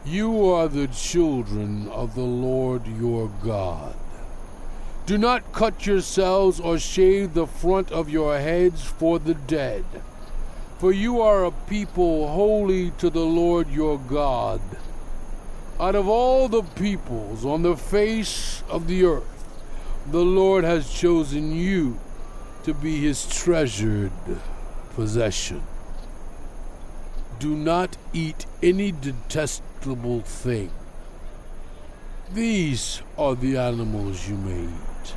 You are the children of the Lord your God. Do not cut yourselves or shave the front of your heads for the dead, for you are a people holy to the Lord your God. Out of all the peoples on the face of the earth, the Lord has chosen you to be his treasured possession. Do not eat any detestable thing. These are the animals you may eat: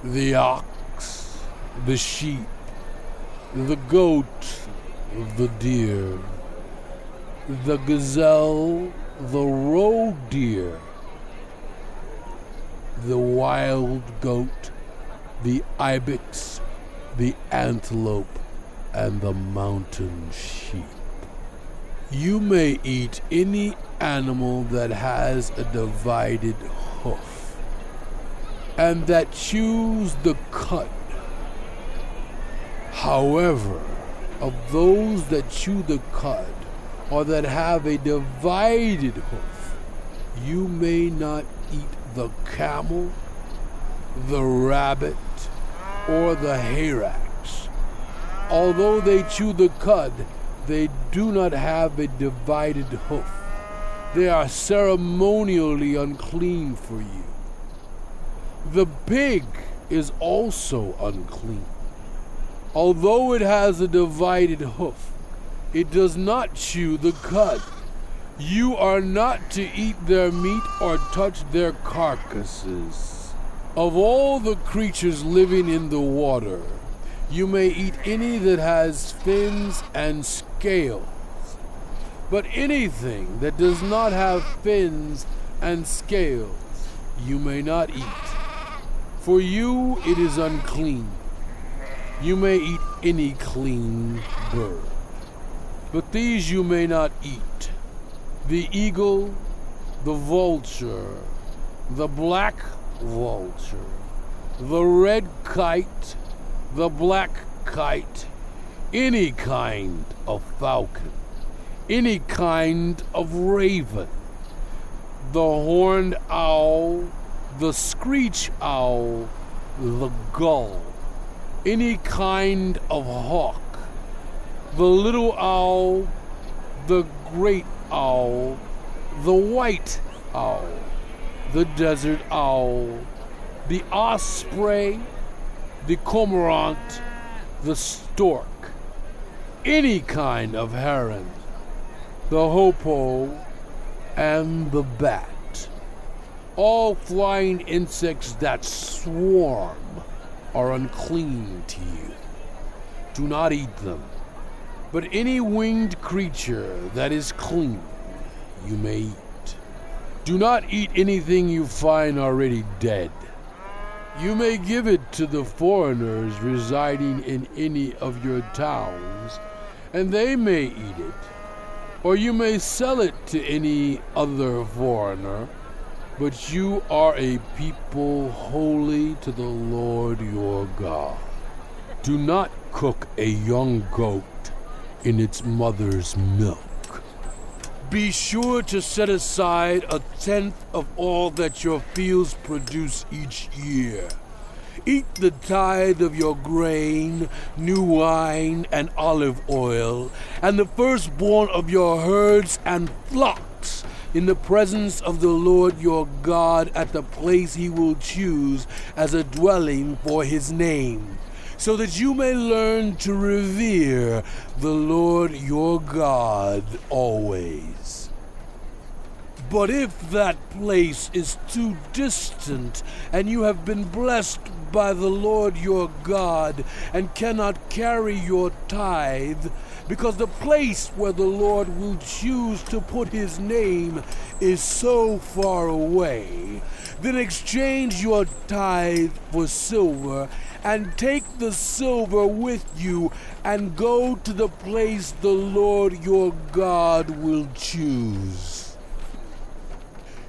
the ox, the sheep, the goat, the deer, the gazelle, the roe deer, the wild goat, the ibex, the antelope, and the mountain sheep. You may eat any animal that has a divided hoof, and that chews the cud. However, of those that chew the cud, or that have a divided hoof, you may not eat the camel, the rabbit, or the hyrax. Although they chew the cud, they do not have a divided hoof. They are ceremonially unclean for you. The pig is also unclean. Although it has a divided hoof, it does not chew the cud. You are not to eat their meat or touch their carcasses. Of all the creatures living in the water, you may eat any that has fins and scales. But anything that does not have fins and scales, you may not eat. For you it is unclean. You may eat any clean bird. But these you may not eat: the eagle, the vulture, the black vulture, the red kite, the black kite, any kind of falcon, any kind of raven, the horned owl, the screech owl, the gull, any kind of hawk, the little owl, the great owl, the white owl, the desert owl, the osprey, the cormorant, the stork, any kind of heron, the hoopoe, and the bat. All flying insects that swarm are unclean to you. Do not eat them. But any winged creature that is clean, you may eat. Do not eat anything you find already dead. You may give it to the foreigners residing in any of your towns, and they may eat it. Or you may sell it to any other foreigner, but you are a people holy to the Lord your God. Do not cook a young goat in its mother's milk. Be sure to set aside 1/10 of all that your fields produce each year. Eat the tithe of your grain, new wine, and olive oil, and the firstborn of your herds and flocks in the presence of the Lord your God at the place he will choose as a dwelling for his name, so that you may learn to revere the Lord your God always. But if that place is too distant, and you have been blessed by the Lord your God, and cannot carry your tithe, because the place where the Lord will choose to put his name is so far away, then exchange your tithe for silver, and take the silver with you, and go to the place the Lord your God will choose.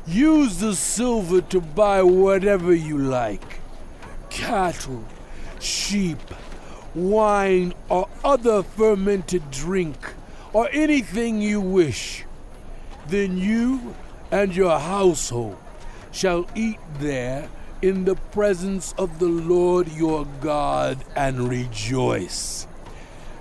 Use the silver to buy whatever you like: cattle, sheep, wine, or other fermented drink, or anything you wish. Then you and your household shall eat there in the presence of the Lord your God and rejoice.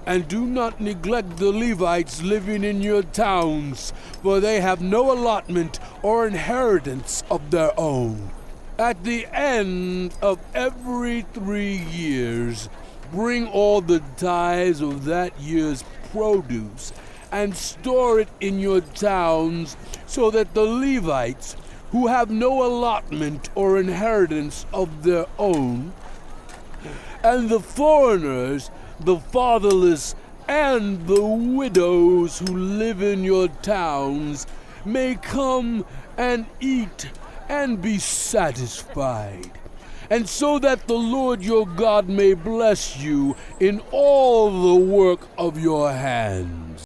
And do not neglect the Levites living in your towns, for they have no allotment or inheritance of their own. At the end of every 3 years, bring all the tithes of that year's produce and store it in your towns, so that the Levites, who have no allotment or inheritance of their own, and the foreigners, the fatherless, and the widows who live in your towns may come and eat and be satisfied, and so that the Lord your God may bless you in all the work of your hands.